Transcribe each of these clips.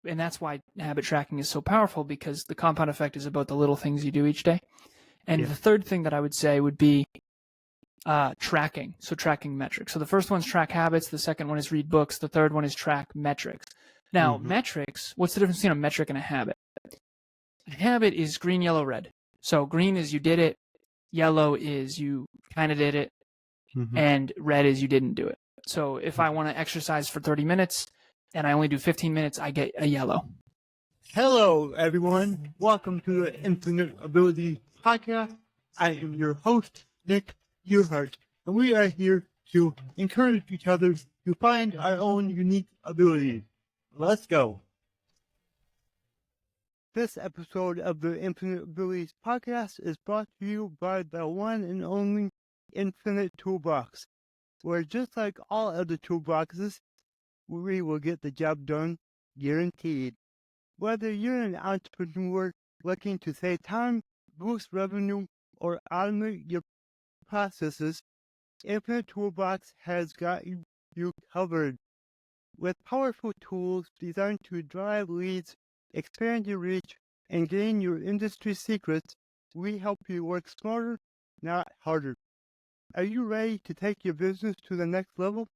and that's why habit tracking is so powerful, because the compound effect is about the little things you do each day. And the third thing that I would say would be tracking. So tracking metrics. So the first one's track habits. The second one is read books. The third one is track metrics. Now, metrics, what's the difference between a metric and a habit? A habit is green, yellow, red. So green is you did it. Yellow is you kind of did it. And red is you didn't do it. So if I want to exercise for 30 minutes and I only do 15 minutes, I get a yellow. Hello, everyone. Welcome to the Infinite Ability Podcast. I am your host, Nick Earhart, and we are here to encourage each other to find our own unique abilities. Let's go. This episode of the Infinite Abilities Podcast is brought to you by the one and only Infinite Toolbox, where just like all other toolboxes, we will get the job done, guaranteed. Whether you're an entrepreneur looking to save time, boost revenue, or automate your processes, Infinite Toolbox has got you covered. With powerful tools designed to drive leads, expand your reach, and gain your industry secrets, we help you work smarter, not harder. Are you ready to take your business to the next level?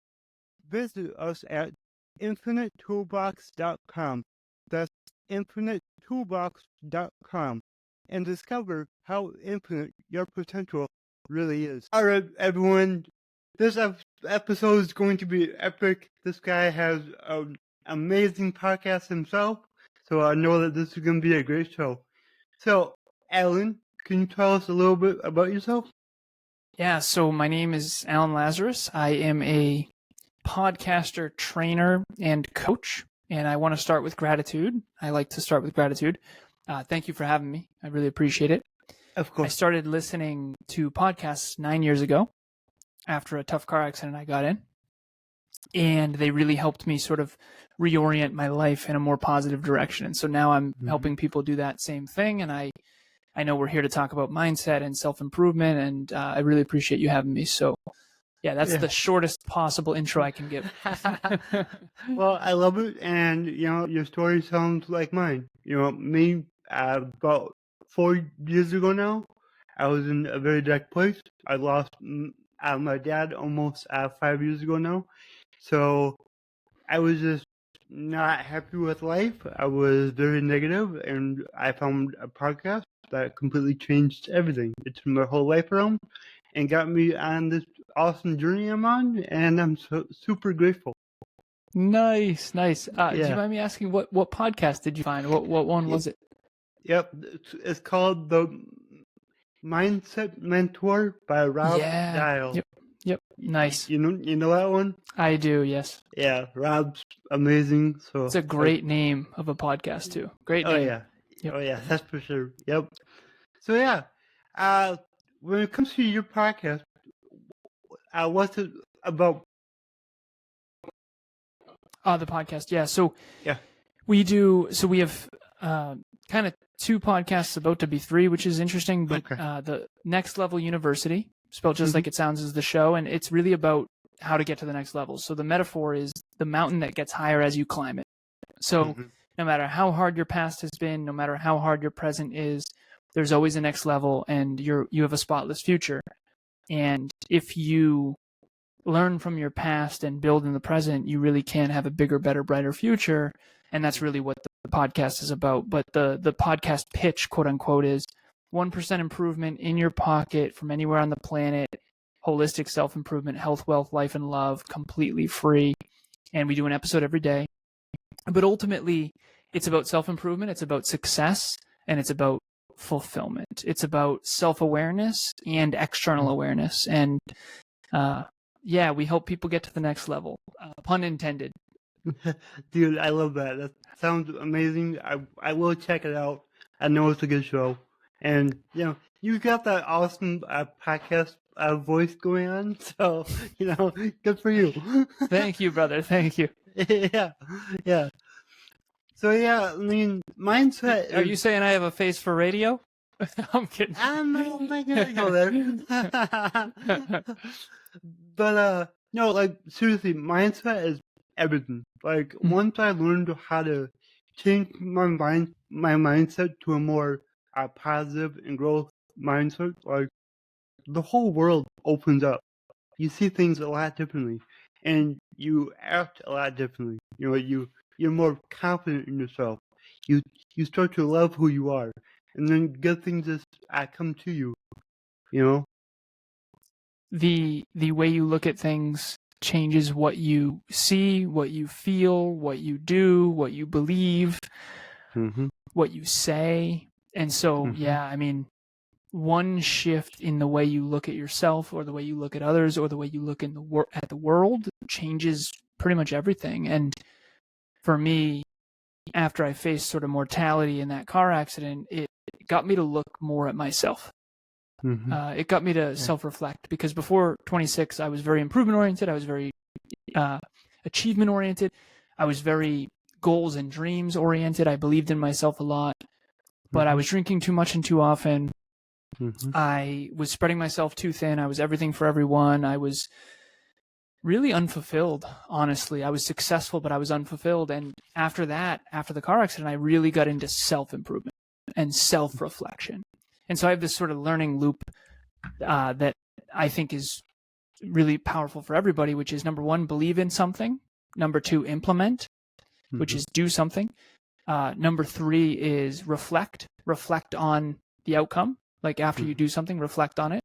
Visit us at infinitetoolbox.com. That's infinitetoolbox.com, and discover how infinite your potential really is. All right, everyone. This episode is going to be epic. This guy has an amazing podcast himself, so I know that this is going to be a great show. So, Alan, can you tell us a little bit about yourself? Yeah, so my name is Alan Lazaros. I am a podcaster, trainer, and coach, and I want to start with gratitude. I like to start with gratitude. Thank you for having me. I really appreciate it. Of course. I started listening to podcasts 9 years ago after a tough car accident I got in, and they really helped me sort of reorient my life in a more positive direction. And so now I'm helping people do that same thing, and I know we're here to talk about mindset and self-improvement, and I really appreciate you having me. So yeah, that's the shortest possible intro I can give. Well, I love it, and your story sounds like mine. Me, about 4 years ago now, I was in a very dark place. I lost my dad almost 5 years ago now, so I was just not happy with life. I was very negative, and I found a podcast that completely changed everything. It turned my whole life around and got me on this awesome journey I'm on, and I'm so super grateful. Nice. Do you mind me asking what podcast did you find? What one was it? Yep, it's called The Mindset Mentor by Rob Dial. Yep. Nice. You know that one? I do, yes. Yeah, Rob's amazing. So it's a great name of a podcast too. Great name. Oh yeah. Yep. Oh yeah, that's for sure. Yep. So yeah, when it comes to your podcast, what's it about? The podcast, yeah. So we have kind of 2 podcasts, about to be 3, which is interesting. But the Next Level University, spelled just like it sounds, is the show, and it's really about how to get to the next level. So the metaphor is the mountain that gets higher as you climb it. So no matter how hard your past has been, no matter how hard your present is, there's always a next level, and you have a spotless future. And if you learn from your past and build in the present, you really can have a bigger, better, brighter future. And that's really what the podcast is about. But the podcast pitch, quote unquote, is 1% improvement in your pocket from anywhere on the planet, holistic self-improvement, health, wealth, life, and love, completely free. And we do an episode every day. But ultimately, it's about self-improvement, it's about success, and it's about fulfillment. It's about self-awareness and external awareness. And we help people get to the next level. Pun intended. Dude, I love that. That sounds amazing. I will check it out. I know it's a good show. And, you got that awesome podcast voice going on. So, good for you. Thank you, brother. Thank you. Yeah. So, I mean, mindset. Are you saying I have a face for radio? I'm kidding. I'm not gonna go there. But no, like seriously, mindset is everything. Like once I learned how to changed my mindset to a more positive and growth mindset. Like the whole world opens up. You see things a lot differently, and you act a lot differently. You know, you're more confident in yourself. You you start to love who you are, and then good things just come to you. You know. The way you look at things changes what you see, what you feel, what you do, what you believe, what you say. And so, yeah, I mean, one shift in the way you look at yourself or the way you look at others or the way you look in at the world changes pretty much everything. And for me, after I faced sort of mortality in that car accident, it got me to look more at myself. It got me to self-reflect, because before 26, I was very improvement-oriented. I was very achievement-oriented. I was very goals and dreams-oriented. I believed in myself a lot, but I was drinking too much and too often. I was spreading myself too thin. I was everything for everyone. I was really unfulfilled, honestly. I was successful, but I was unfulfilled. And after that, after the car accident, I really got into self-improvement and self-reflection. And so I have this sort of learning loop that I think is really powerful for everybody, which is, number one, believe in something. Number two, implement, which is do something. Number three is reflect on the outcome. Like after you do something, reflect on it.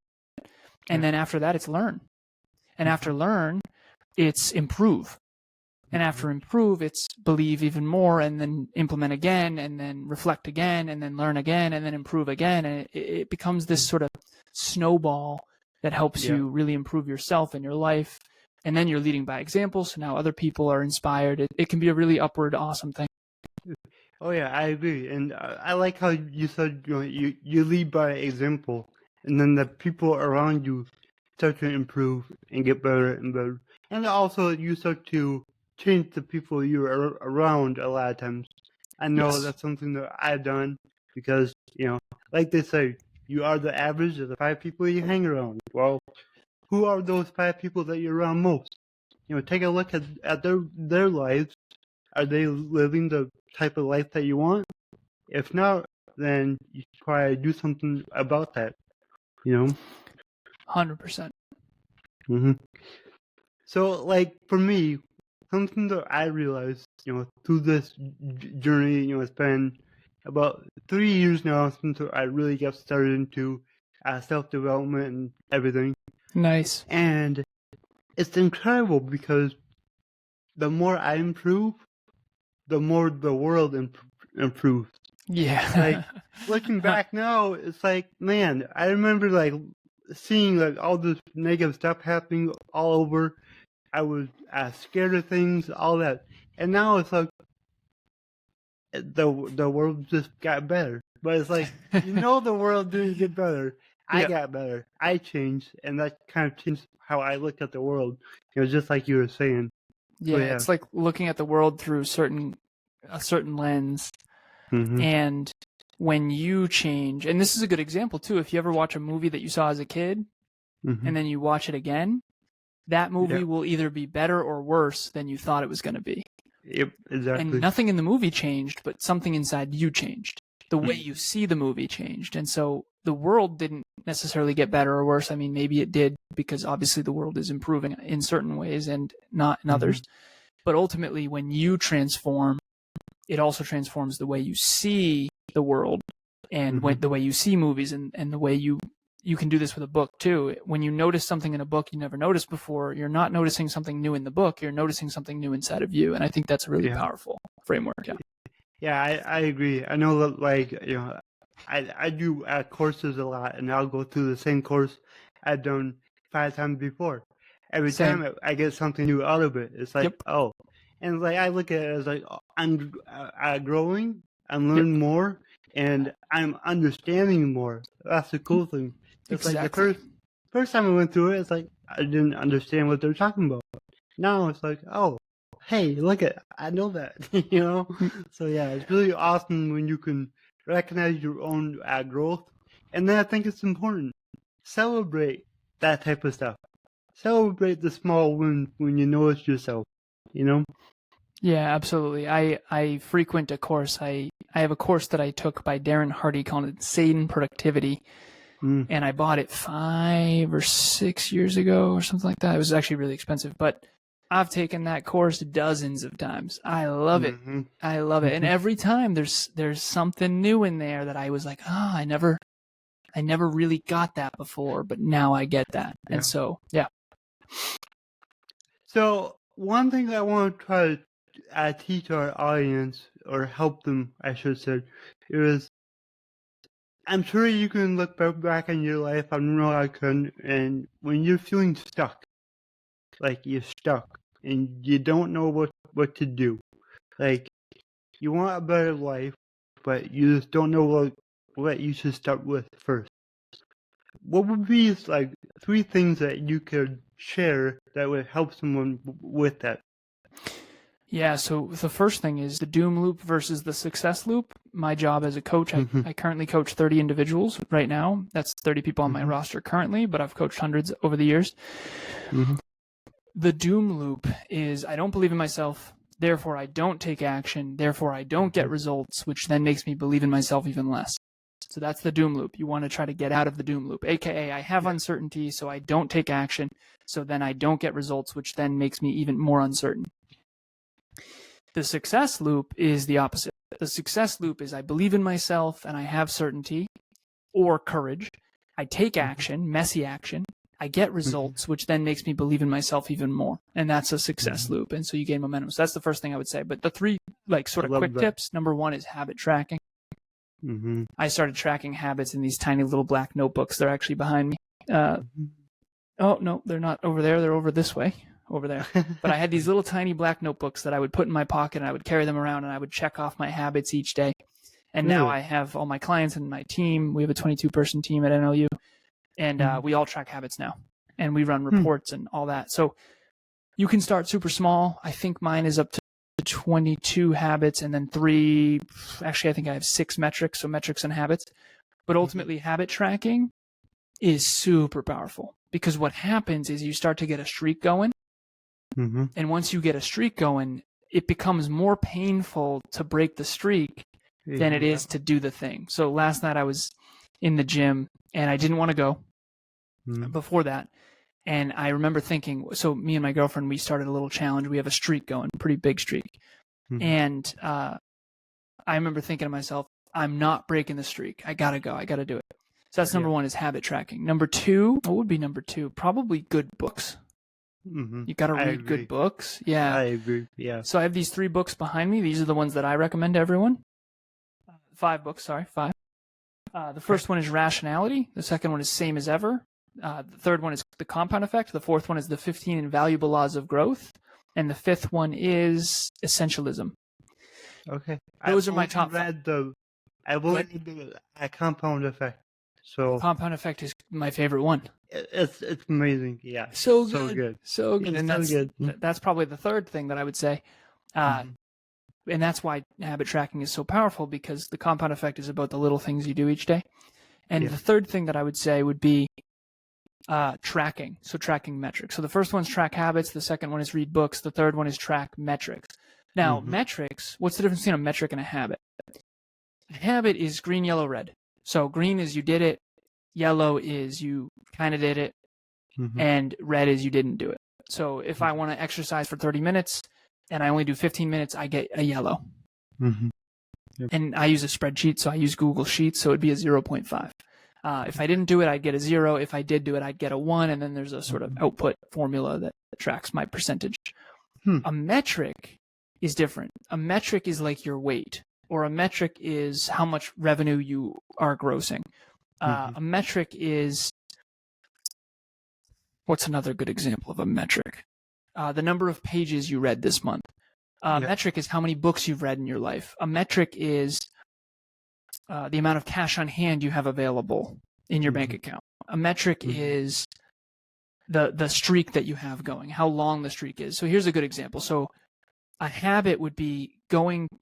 And then after that, it's learn. And after learn, it's improve. And after improve, it's believe even more, and then implement again, and then reflect again, and then learn again, and then improve again. And it becomes this sort of snowball that helps you really improve yourself and your life. And then you're leading by example. So now other people are inspired. It can be a really upward, awesome thing. Oh yeah, I agree, and I like how you said, you know, you lead by example, and then the people around you start to improve and get better and better, and also you start to change the people you're around a lot of times. I know that's something that I've done, because, you know, like they say, you are the average of the 5 people you hang around. Well, who are those 5 people that you're around most? You know, take a look at their lives. Are they living the type of life that you want? If not, then you should try to do something about that. You know? 100%. So, like, for me, something that I realized, you know, through this journey, you know, it's been about 3 years now since I really got started into self-development and everything. Nice. And it's incredible, because the more I improve, the more the world improves. Yeah. Like, looking back now, it's like, man, I remember, like, seeing, like, all this negative stuff happening all over. I was scared of things, all that. And now it's like, the world just got better. But it's like, you know, the world didn't get better. I got better. I changed, and that kind of changed how I look at the world. You know, just like you were saying. Yeah, it's like looking at the world through a certain lens. And when you change, and this is a good example too, if you ever watch a movie that you saw as a kid and then you watch it again, that movie will either be better or worse than you thought it was going to be. Yep, exactly. And nothing in the movie changed, but something inside you changed. The way you see the movie changed. And so the world didn't necessarily get better or worse. I mean, maybe it did, because obviously the world is improving in certain ways and not in others. But ultimately, when you transform, it also transforms the way you see the world and the way you see movies, and the way you can do this with a book too. When you notice something in a book you never noticed before, you're not noticing something new in the book, you're noticing something new inside of you. And I think that's a really powerful framework. Yeah, I agree. I know that, like, you know, I do courses a lot, and I'll go through the same course I've done 5 times before. Every time I get something new out of it. It's like, oh. And like, I look at it as like, I'm growing, I'm learning more, and I'm understanding more. That's the cool thing. It's like the first time I went through it, it's like I didn't understand what they're talking about. Now it's like, oh, hey, look at, I know that, you know? So yeah, it's really awesome when you can recognize your own growth. And then I think it's important. Celebrate that type of stuff. Celebrate the small wins when you notice yourself, you know? Yeah, absolutely. I frequent a course. I have a course that I took by Darren Hardy called Insane Productivity. And I bought it 5 or 6 years ago or something like that. It was actually really expensive, but I've taken that course dozens of times. I love it. I love it. And every time there's something new in there that I was like, I never really got that before, but now I get that. Yeah. And so, yeah. So one thing I want to try to teach our audience, or help them, I should say, is I'm sure you can look back in your life, I know I can, and when you're feeling stuck, like you're stuck, and you don't know what to do, like you want a better life, but you just don't know what you should start with first. What would be like 3 things that you could share that would help someone with that? Yeah, so the first thing is the doom loop versus the success loop. My job as a coach, I currently coach 30 individuals right now. That's 30 people on my roster currently, but I've coached hundreds over the years. The doom loop is I don't believe in myself, therefore I don't take action, therefore I don't get results, which then makes me believe in myself even less. So that's the doom loop. You want to try to get out of the doom loop, aka I have uncertainty, so I don't take action, so then I don't get results, which then makes me even more uncertain. The success loop is the opposite. The success loop is I believe in myself and I have certainty or courage. I take action, messy action. I get results, which then makes me believe in myself even more. And that's a success loop. And so you gain momentum. So that's the first thing I would say. But the 3 sort of quick tips. Number 1 is habit tracking. I started tracking habits in these tiny little black notebooks. They're actually behind me. Oh, no, they're not over there. They're over this way. Over there. But I had these little tiny black notebooks that I would put in my pocket and I would carry them around and I would check off my habits each day. And now I have all my clients and my team. We have a 22-person team at NLU, and we all track habits now. And we run reports and all that. So you can start super small. I think mine is up to 22 habits and then 3, actually I think I have 6 metrics, so metrics and habits. But ultimately habit tracking is super powerful because what happens is you start to get a streak going. And once you get a streak going, it becomes more painful to break the streak than it is to do the thing. So last night I was in the gym and I didn't want to go before that. And I remember thinking, so me and my girlfriend, we started a little challenge. We have a streak going, pretty big streak. And I remember thinking to myself, I'm not breaking the streak. I got to go. I got to do it. So that's number 1 is habit tracking. Number 2, what would be number 2? Probably good books. You got to read good books. Yeah. I agree. Yeah. So I have these 3 books behind me. These are the ones that I recommend to everyone. 5 books, sorry, 5. The first one is Rationality. The second one is Same as Ever. The third one is The Compound Effect. The fourth one is The 15 Invaluable Laws of Growth. And the 5th one is Essentialism. Okay. Those are my top 5. I've only read The Compound Effect. So Compound Effect is my favorite one. It's amazing, yeah. So good. And good. That's probably the third thing that I would say. And that's why habit tracking is so powerful, because the compound effect is about the little things you do each day. And the third thing that I would say would be tracking. So tracking metrics. So the first one's track habits. The second one is read books. The third one is track metrics. Now, metrics, what's the difference between a metric and a habit? A habit is green, yellow, red. So green is you did it. Yellow is you kind of did it. And red is you didn't do it. So if I want to exercise for 30 minutes and I only do 15 minutes, I get a yellow. And I use a spreadsheet, so I use Google Sheets, so it'd be a 0.5. If I didn't do it, I'd get a 0. If I did do it, I'd get a 1. And then there's a sort of output formula that tracks my percentage. A metric is different. A metric is like your weight, or a metric is how much revenue you are grossing. A metric is, what's another good example of a metric? The number of pages you read this month. A metric is how many books you've read in your life. A metric is the amount of cash on hand you have available in your bank account. A metric is the streak that you have going, how long the streak is. So here's a good example. So a habit would be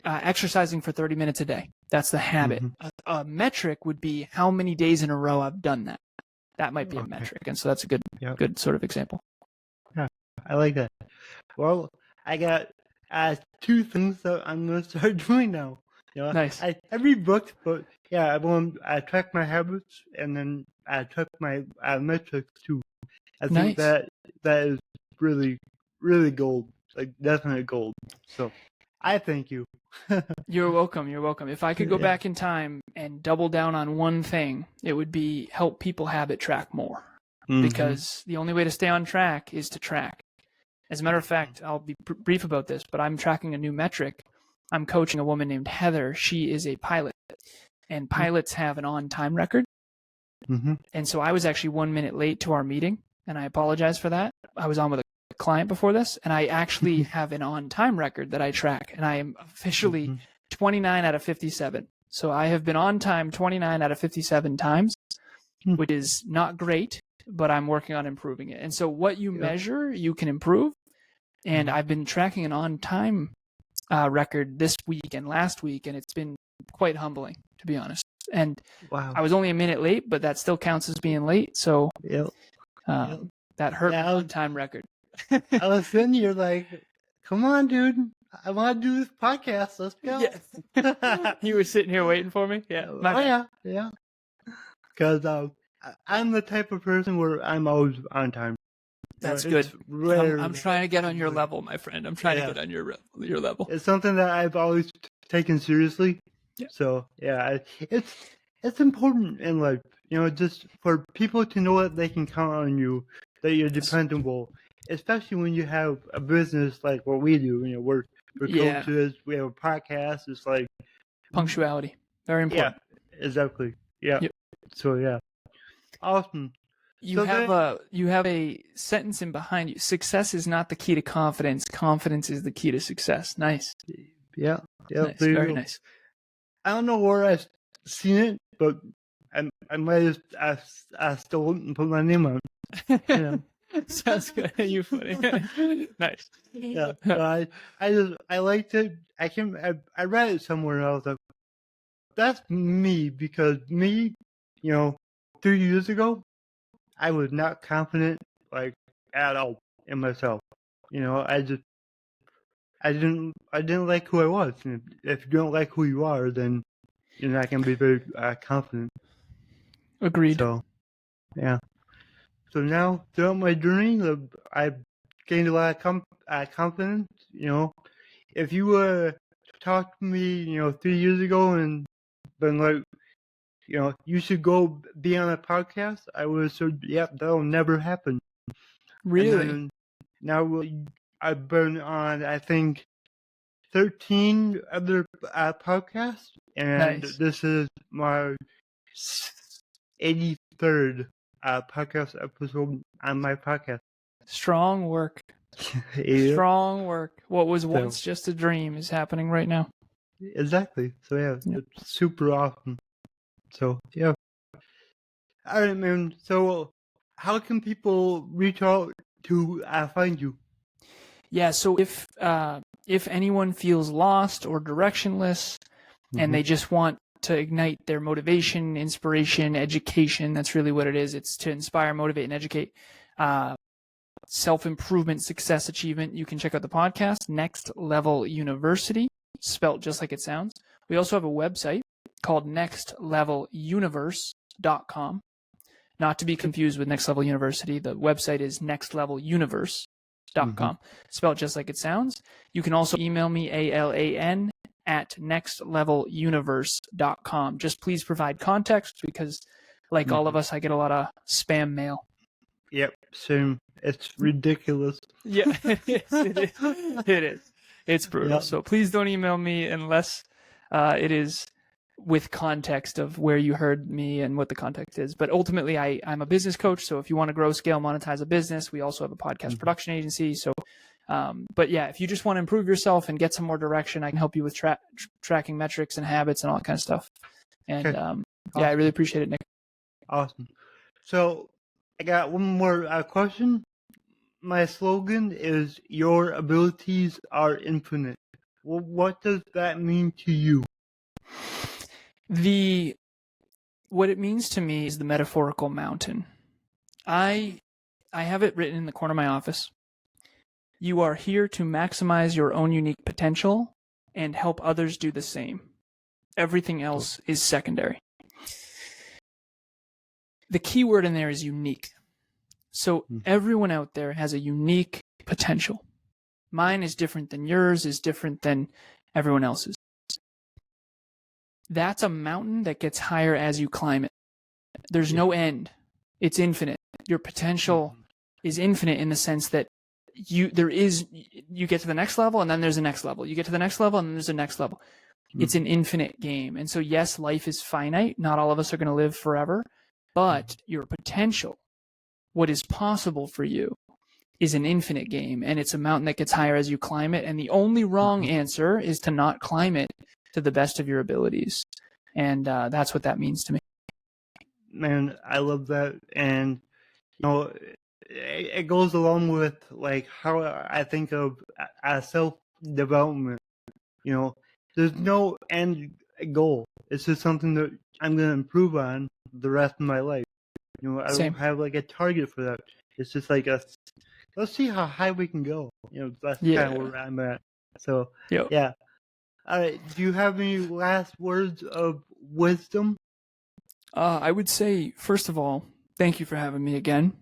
exercising for 30 minutes a day. That's the habit. A metric would be how many days in a row I've done that. That might be a metric. And so that's a good sort of example. Yeah, I like that. Well, I got two things that I'm gonna start doing now. Nice. I read books, but yeah, I track my habits and then I track my metrics too. I think Nice. that is really, really gold, like definite gold. So, I thank you. You're welcome. You're welcome. If I could go Yeah. back in time and double down on one thing, it would be help people habit track more. Because the only way to stay on track is to track. As a matter of fact, I'll be brief about this, but I'm tracking a new metric. I'm coaching a woman named Heather. She is a pilot, and pilots have an on-time record. And so I was actually 1 minute late to our meeting, and I apologize for that. I was on with a client before this, and I actually have an on-time record that I track, and I am officially 29 out of 57. So I have been on time 29 out of 57 times, which is not great, but I'm working on improving it. And so what you measure, you can improve. And I've been tracking an on-time record this week and last week, and it's been quite humbling, to be honest. And I was only a minute late, but that still counts as being late. So that hurt my on-time record. All of a sudden, you're like, come on, dude. I want to do this podcast. Let's go. Yeah. You were sitting here waiting for me? Yeah. Yeah. Because I'm the type of person where I'm always on time. That's good. I'm trying to get on your level, my friend. I'm trying to get on your level. It's something that I've always taken seriously. Yeah. So, yeah, it's important in life, just for people to know that they can count on you, that you're dependable, especially when you have a business like what we do. We're coaches, we have a podcast. It's like punctuality. Very important. Yeah, exactly. Yeah. Yep. So, yeah. Awesome. You have a sentence in behind you. Success is not the key to confidence. Confidence is the key to success. Nice. Yeah. Nice. Very nice. I don't know where I've seen it, but I might have stolen it and put my name on it. Yeah. Sounds good. You funny. Nice. Yeah. I liked it. I read it somewhere and I was like, that's me, because me, 3 years ago, I was not confident, like, at all in myself. I didn't like who I was. And if you don't like who you are, then you're not going to be very confident. Agreed. So, yeah. So now, throughout my journey, I've gained a lot of confidence. If you talked to me, 3 years ago and been like, you should go be on a podcast, I would have said, that'll never happen. Really? Now I've been on, I think, 13 other podcasts, and this is my 83rd podcast episode on my podcast. Strong work. Strong work. What was once just a dream is happening right now. Exactly. So it's super awesome. So yeah. All right, man. So how can people reach out to find you? Yeah. So if anyone feels lost or directionless, and they just want to ignite their motivation, inspiration, education, that's really what it is. It's to inspire, motivate, and educate. Self-improvement, success, achievement. You can check out the podcast, Next Level University, spelt just like it sounds. We also have a website called nextleveluniverse.com. Not to be confused with Next Level University. The website is nextleveluniverse.com, spelled just like it sounds. You can also email me, alan@nextleveluniverse.com. Just please provide context, because like all of us, I get a lot of spam mail. Yep, same. It's ridiculous. Yeah, it is. It's brutal. Yep. So please don't email me unless it is with context of where you heard me and what the context is. But ultimately, I'm a business coach. So if you want to grow, scale, monetize a business, we also have a podcast production agency. So, but yeah, if you just want to improve yourself and get some more direction, I can help you with tracking metrics and habits and all that kind of stuff. And awesome. Yeah, I really appreciate it, Nick. Awesome. So I got one more question. My slogan is, your abilities are infinite. Well, what does that mean to you? What it means to me is the metaphorical mountain. I have it written in the corner of my office. You are here to maximize your own unique potential and help others do the same. Everything else is secondary. The key word in there is unique. So everyone out there has a unique potential. Mine is different than yours, is different than everyone else's. That's a mountain that gets higher as you climb it. There's no end. It's infinite. Your potential is infinite in the sense that you get to the next level and then there's a next level. You get to the next level and then there's a next level. It's an infinite game. And so yes, life is finite. Not all of us are going to live forever, but your potential, what is possible for you, is an infinite game, and it's a mountain that gets higher as you climb it. And the only wrong answer is to not climb it to the best of your abilities. And that's what that means to me. Man, I love that. And, it goes along with like how I think of self-development. There's no end goal. It's just something that I'm going to improve on the rest of my life. I don't have like a target for that. It's just like let's see how high we can go. That's kind of where I'm at. So, yeah. All right. Do you have any last words of wisdom? I would say, first of all, thank you for having me again.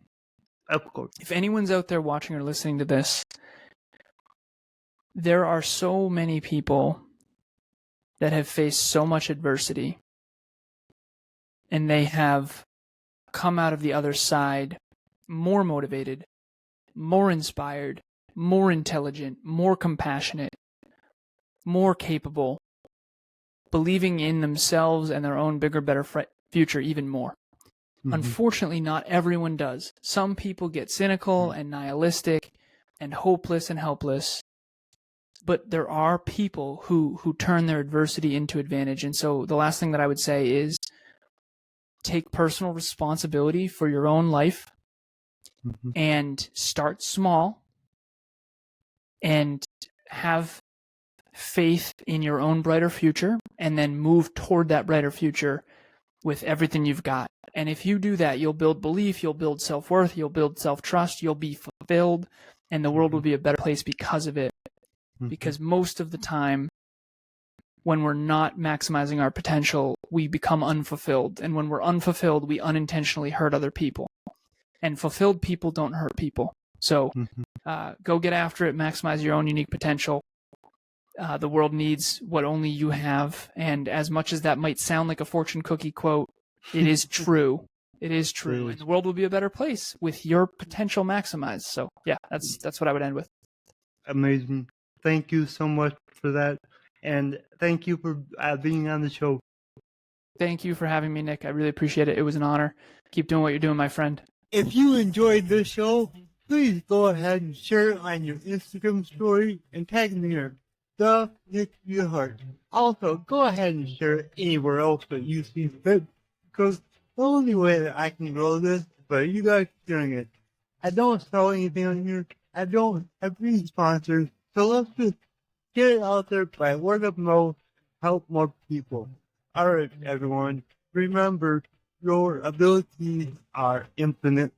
Of course. If anyone's out there watching or listening to this, there are so many people that have faced so much adversity, and they have come out of the other side more motivated, more inspired, more intelligent, more compassionate, more capable, believing in themselves and their own bigger, better future even more. Unfortunately, not everyone does. Some people get cynical and nihilistic and hopeless and helpless. But there are people who turn their adversity into advantage. And so the last thing that I would say is take personal responsibility for your own life and start small and have faith in your own brighter future, and then move toward that brighter future with everything you've got. And if you do that, you'll build belief, you'll build self-worth, you'll build self-trust, you'll be fulfilled, and the world will be a better place because of it. Because most of the time, when we're not maximizing our potential, we become unfulfilled. And when we're unfulfilled, we unintentionally hurt other people. And fulfilled people don't hurt people. So go get after it, maximize your own unique potential. The world needs what only you have. And as much as that might sound like a fortune cookie quote, it is true. It is true. And the world will be a better place with your potential maximized. So yeah, that's what I would end with. Amazing. Thank you so much for that. And thank you for being on the show. Thank you for having me, Nick. I really appreciate it. It was an honor. Keep doing what you're doing, my friend. If you enjoyed this show, please go ahead and share it on your Instagram story and tag me here, the Nick Your Heart. Also, go ahead and share it anywhere else that you see fit, because the only way that I can grow this is by you guys sharing it. I don't sell anything on here. I don't have any sponsors. So let's just get it out there by word of mouth, help more people. Alright, everyone. Remember, your abilities are infinite.